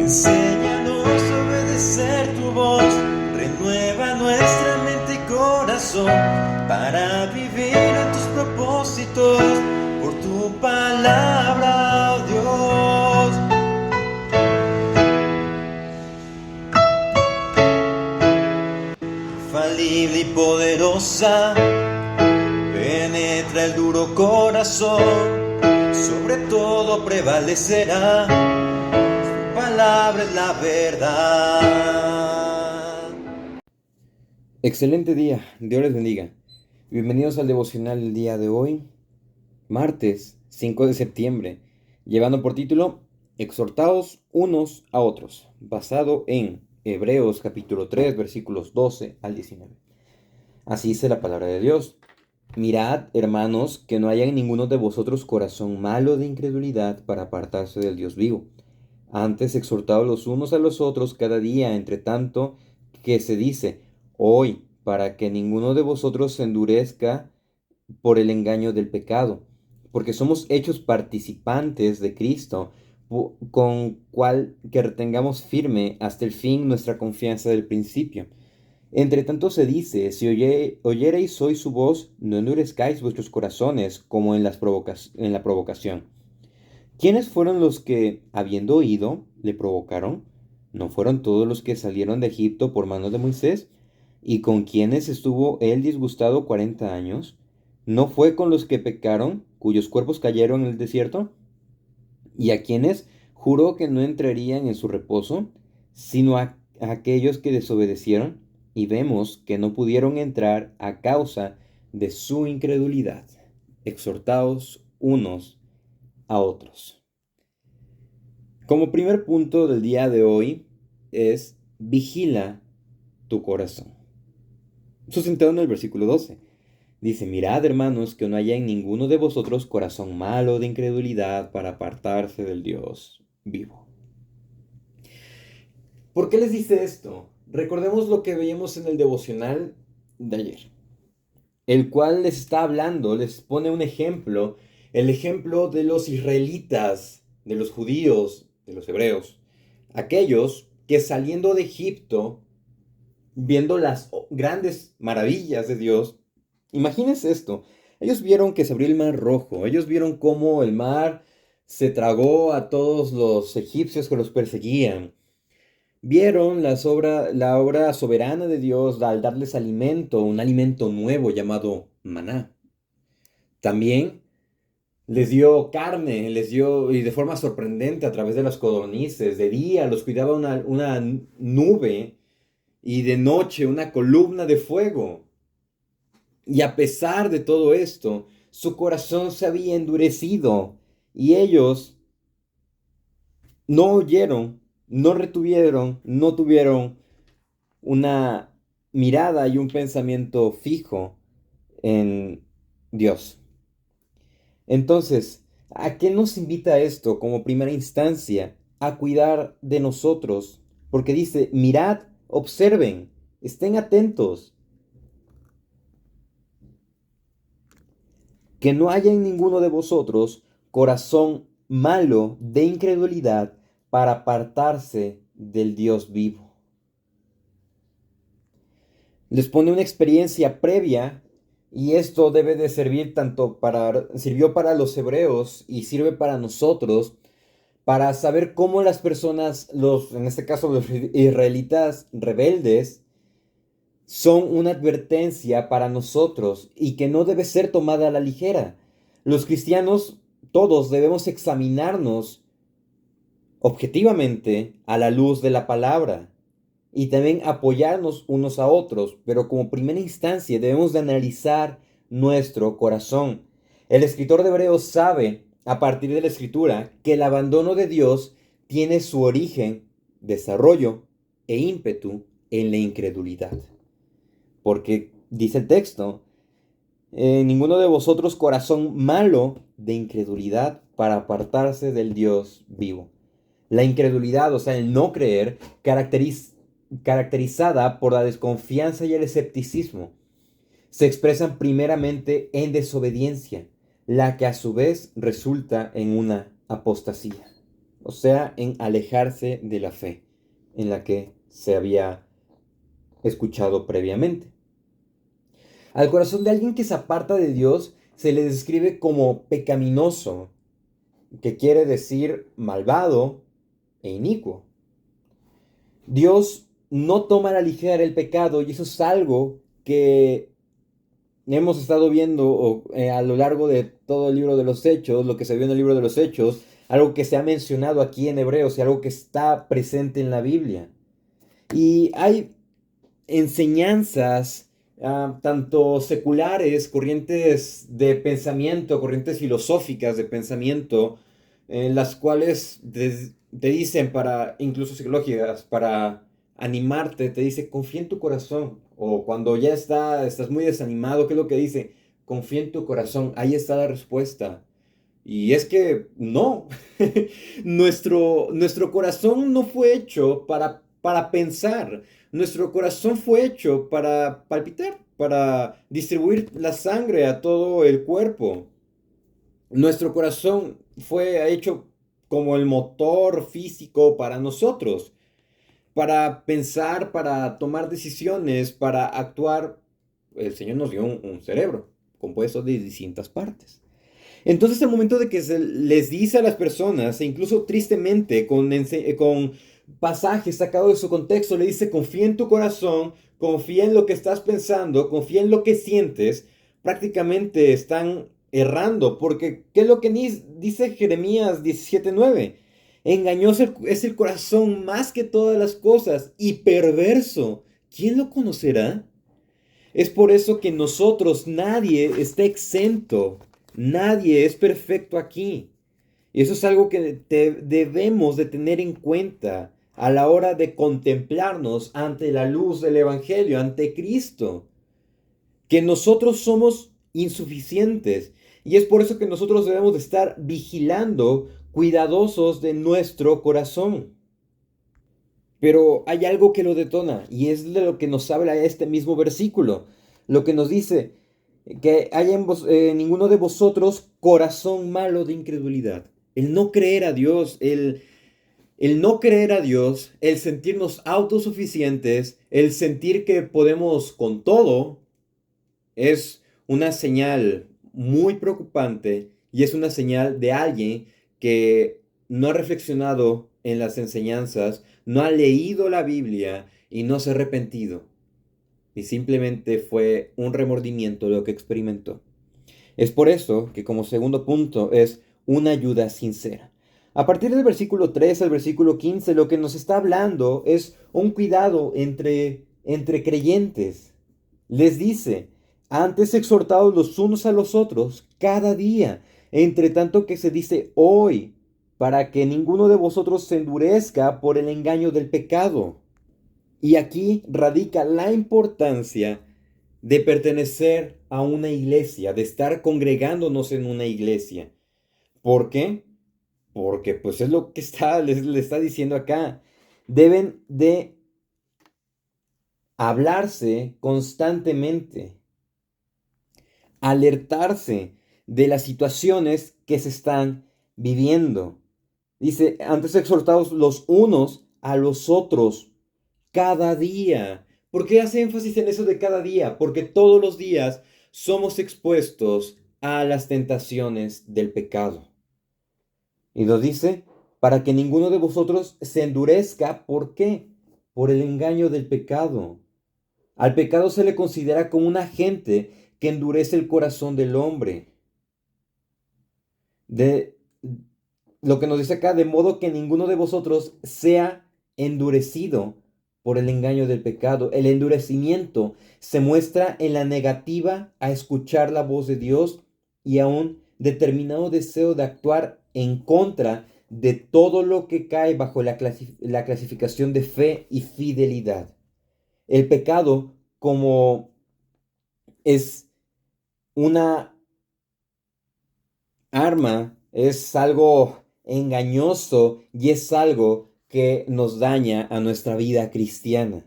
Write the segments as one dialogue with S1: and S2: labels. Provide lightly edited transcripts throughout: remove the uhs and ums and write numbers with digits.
S1: Enséñanos a obedecer tu voz, renueva nuestra mente y corazón para vivir en tus propósitos por tu palabra, oh Dios. Infalible y poderosa, penetra el duro corazón, sobre todo prevalecerá. Su palabra es la verdad.
S2: Excelente día, Dios les bendiga. Bienvenidos al devocional del día de hoy, martes 5 de septiembre, llevando por título Exhortaos unos a otros, basado en Hebreos capítulo 3, versículos 12 al 19. Así dice la palabra de Dios. Mirad, hermanos, que no haya en ninguno de vosotros corazón malo de incredulidad para apartarse del Dios vivo. Antes exhortaos los unos a los otros cada día, entre tanto que se dice hoy, para que ninguno de vosotros se endurezca por el engaño del pecado, porque somos hechos participantes de Cristo, con cual que retengamos firme hasta el fin nuestra confianza del principio. Entre tanto se dice, si oyereis hoy su voz, no endurezcáis vuestros corazones como en la provocación. ¿Quiénes fueron los que, habiendo oído, le provocaron? ¿No fueron todos los que salieron de Egipto por manos de Moisés? ¿Y con quienes estuvo él disgustado 40 años? ¿No fue con los que pecaron, cuyos cuerpos cayeron en el desierto? ¿Y a quienes juró que no entrarían en su reposo, sino a aquellos que desobedecieron? Y vemos que no pudieron entrar a causa de su incredulidad. Exhortaos unos a otros. Como primer punto del día de hoy es vigila tu corazón. Sustentado en el versículo 12. Dice, mirad hermanos que no haya en ninguno de vosotros corazón malo de incredulidad para apartarse del Dios vivo. ¿Por qué les dice esto? Recordemos lo que veíamos en el devocional de ayer, el cual les está hablando, les pone un ejemplo, el ejemplo de los israelitas, de los judíos, de los hebreos, aquellos que saliendo de Egipto, viendo las grandes maravillas de Dios, imagínense esto, ellos vieron que se abrió el mar rojo, ellos vieron cómo el mar se tragó a todos los egipcios que los perseguían, vieron la obra soberana de Dios al darles alimento, un alimento nuevo llamado maná. También les dio carne, les dio, y de forma sorprendente, a través de las codornices. De día los cuidaba una nube y de noche una columna de fuego. Y a pesar de todo esto, su corazón se había endurecido y ellos no oyeron, no retuvieron, no tuvieron una mirada y un pensamiento fijo en Dios. Entonces, ¿a qué nos invita esto como primera instancia? A cuidar de nosotros, porque dice, mirad, observen, estén atentos, que no haya en ninguno de vosotros corazón malo de incredulidad para apartarse del Dios vivo. Les pone una experiencia previa y esto debe de servir sirvió para los hebreos y sirve para nosotros para saber cómo las personas, en este caso los israelitas rebeldes, son una advertencia para nosotros y que no debe ser tomada a la ligera. Los cristianos, todos debemos examinarnos objetivamente a la luz de la palabra y también apoyarnos unos a otros, pero como primera instancia debemos de analizar nuestro corazón. El escritor de Hebreos sabe, a partir de la escritura, que el abandono de Dios tiene su origen, desarrollo e ímpetu en la incredulidad. Porque dice el texto, ninguno de vosotros corazón malo de incredulidad para apartarse del Dios vivo. La incredulidad, o sea, el no creer, caracterizada por la desconfianza y el escepticismo, se expresan primeramente en desobediencia, la que a su vez resulta en una apostasía. o sea, en alejarse de la fe en la que se había escuchado previamente. Al corazón de alguien que se aparta de Dios se le describe como pecaminoso, que quiere decir malvado e inicuo. Dios no toma a la ligera el pecado y eso es algo que hemos estado viendo a lo largo de todo el libro de los Hechos, lo que se vio en el libro de los Hechos, algo que se ha mencionado aquí en Hebreos y algo que está presente en la Biblia. Y hay enseñanzas, tanto seculares, corrientes de pensamiento, corrientes filosóficas de pensamiento, en las cuales te dicen, para, incluso psicológicas, para animarte, te dice, confía en tu corazón. O cuando ya estás muy desanimado, ¿qué es lo que dice? Confía en tu corazón, ahí está la respuesta. Y es que no, nuestro corazón no fue hecho para pensar, nuestro corazón fue hecho para palpitar, para distribuir la sangre a todo el cuerpo. Nuestro corazón fue hecho como el motor físico para nosotros, para pensar, para tomar decisiones, para actuar. El Señor nos dio un cerebro compuesto de distintas partes. Entonces, el momento de que se les dice a las personas, e incluso tristemente, con pasajes sacados de su contexto, le dice, confía en tu corazón, confía en lo que estás pensando, confía en lo que sientes, prácticamente están errando, porque ¿qué es lo que dice Jeremías 17:9? Engañoso es el corazón más que todas las cosas y perverso. ¿Quién lo conocerá? Es por eso que nosotros, nadie está exento, nadie es perfecto aquí. Y eso es algo que debemos de tener en cuenta a la hora de contemplarnos ante la luz del Evangelio, ante Cristo. Que nosotros somos insuficientes. Y es por eso que nosotros debemos de estar vigilando, cuidadosos de nuestro corazón. Pero hay algo que lo detona y es de lo que nos habla este mismo versículo. Lo que nos dice que haya en ninguno de vosotros corazón malo de incredulidad. El no creer a Dios, el no creer a Dios, el sentirnos autosuficientes, el sentir que podemos con todo, es una señal muy preocupante y es una señal de alguien que no ha reflexionado en las enseñanzas, no ha leído la Biblia y no se ha arrepentido. Y simplemente fue un remordimiento lo que experimentó. Es por eso que como segundo punto es una ayuda sincera. A partir del versículo 3 al versículo 15, lo que nos está hablando es un cuidado entre creyentes. Les dice, antes exhortados los unos a los otros cada día, entre tanto que se dice hoy, para que ninguno de vosotros se endurezca por el engaño del pecado. Y aquí radica la importancia de pertenecer a una iglesia, de estar congregándonos en una iglesia. ¿Por qué? Porque pues es lo que le está diciendo acá. Deben de hablarse constantemente, alertarse de las situaciones que se están viviendo. Dice, antes exhortados los unos a los otros cada día. ¿Por qué hace énfasis en eso de cada día? Porque todos los días somos expuestos a las tentaciones del pecado. Y nos dice, para que ninguno de vosotros se endurezca. ¿Por qué? Por el engaño del pecado. Al pecado se le considera como un agente que endurece el corazón del hombre. De lo que nos dice acá, de modo que ninguno de vosotros sea endurecido por el engaño del pecado. El endurecimiento se muestra en la negativa a escuchar la voz de Dios y a un determinado deseo de actuar en contra de todo lo que cae bajo la clasificación de fe y fidelidad. El pecado, como es una arma, es algo engañoso y es algo que nos daña a nuestra vida cristiana.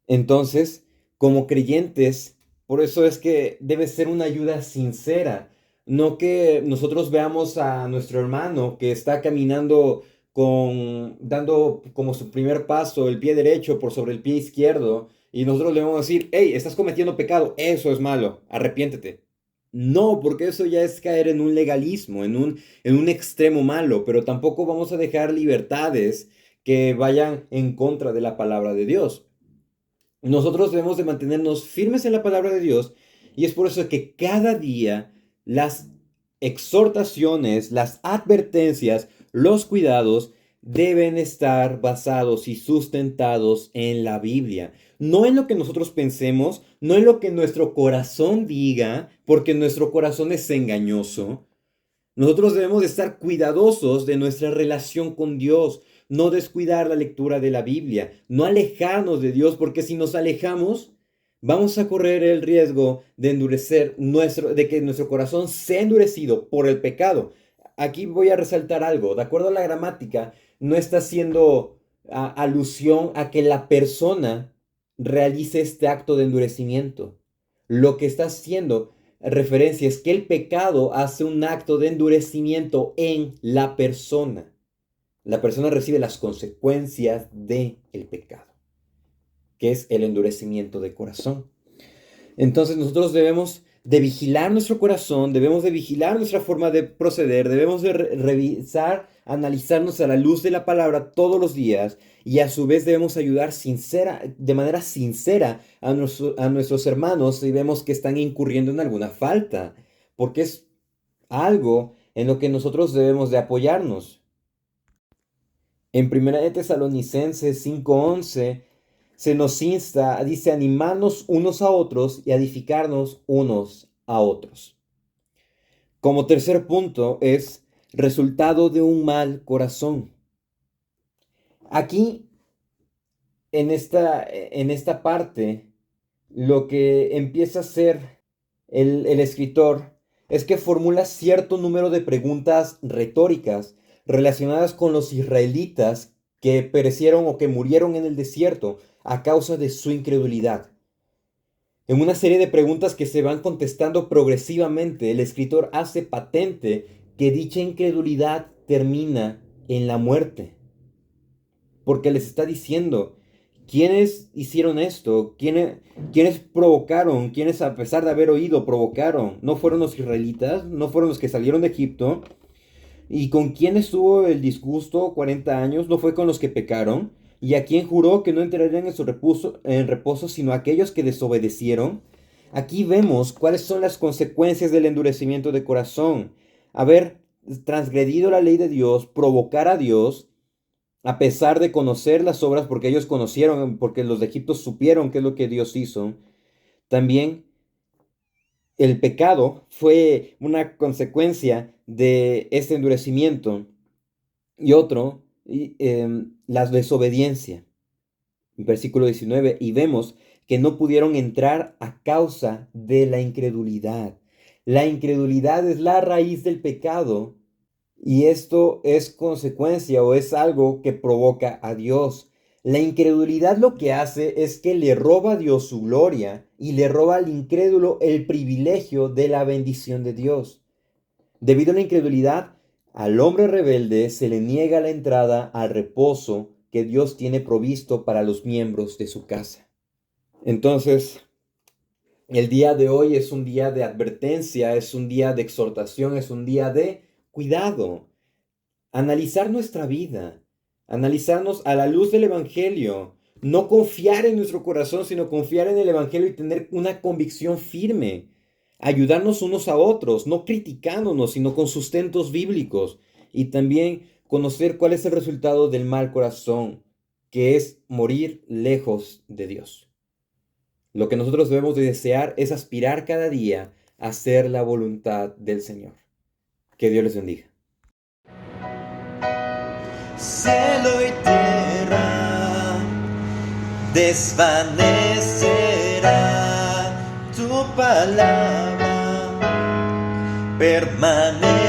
S2: Entonces, como creyentes, por eso es que debe ser una ayuda sincera, No que nosotros veamos a nuestro hermano que está caminando dando como su primer paso el pie derecho por sobre el pie izquierdo y nosotros le vamos a decir, hey, estás cometiendo pecado, eso es malo, arrepiéntete. No, porque eso ya es caer en un legalismo, en un extremo malo, pero tampoco vamos a dejar libertades que vayan en contra de la palabra de Dios. Nosotros debemos de mantenernos firmes en la palabra de Dios y es por eso que cada día las exhortaciones, las advertencias, los cuidados deben estar basados y sustentados en la Biblia. No en lo que nosotros pensemos, no en lo que nuestro corazón diga, porque nuestro corazón es engañoso. Nosotros debemos de estar cuidadosos de nuestra relación con Dios, no descuidar la lectura de la Biblia, no alejarnos de Dios, porque si nos alejamos, vamos a correr el riesgo de de que nuestro corazón sea endurecido por el pecado. Aquí voy a resaltar algo. De acuerdo a la gramática, no está haciendo alusión a que la persona realice este acto de endurecimiento. Lo que está haciendo referencia es que el pecado hace un acto de endurecimiento en la persona. La persona recibe las consecuencias del pecado, que es el endurecimiento de corazón. Entonces nosotros debemos de vigilar nuestro corazón, debemos de vigilar nuestra forma de proceder, debemos de revisar, analizarnos a la luz de la palabra todos los días y a su vez debemos ayudar de manera sincera a nuestros hermanos si vemos que están incurriendo en alguna falta, porque es algo en lo que nosotros debemos de apoyarnos. En 1 de Tesalonicenses 5:11 se nos insta, dice, animarnos unos a otros y edificarnos unos a otros. Como tercer punto es resultado de un mal corazón. Aquí, en esta parte, lo que empieza a hacer el escritor es que formula cierto número de preguntas retóricas relacionadas con los israelitas que perecieron o que murieron en el desierto a causa de su incredulidad. En una serie de preguntas que se van contestando progresivamente, el escritor hace patente que dicha incredulidad termina en la muerte. Porque les está diciendo, ¿quiénes hicieron esto? ¿Quiénes provocaron? ¿Quiénes a pesar de haber oído provocaron? ¿No fueron los israelitas? ¿No fueron los que salieron de Egipto? ¿Y con quién estuvo el disgusto 40 años? ¿No fue con los que pecaron? ¿Y a quién juró que no entrarían en su reposo, sino aquellos que desobedecieron? Aquí vemos cuáles son las consecuencias del endurecimiento de corazón. Haber transgredido la ley de Dios, provocar a Dios, a pesar de conocer las obras, porque ellos conocieron, porque los de Egipto supieron qué es lo que Dios hizo. También el pecado fue una consecuencia de este endurecimiento. Y otro, la desobediencia. Versículo 19, y vemos que no pudieron entrar a causa de la incredulidad. La incredulidad es la raíz del pecado y esto es consecuencia o es algo que provoca a Dios. La incredulidad lo que hace es que le roba a Dios su gloria y le roba al incrédulo el privilegio de la bendición de Dios. Debido a la incredulidad, al hombre rebelde se le niega la entrada al reposo que Dios tiene provisto para los miembros de su casa. Entonces, el día de hoy es un día de advertencia, es un día de exhortación, es un día de cuidado. Analizar nuestra vida, analizarnos a la luz del Evangelio. No confiar en nuestro corazón, sino confiar en el Evangelio y tener una convicción firme. Ayudarnos unos a otros, no criticándonos, sino con sustentos bíblicos. Y también conocer cuál es el resultado del mal corazón, que es morir lejos de Dios. Lo que nosotros debemos de desear es aspirar cada día a hacer la voluntad del Señor. Que Dios les bendiga.
S1: Cielo y tierra desvanecerá, tu palabra permanece.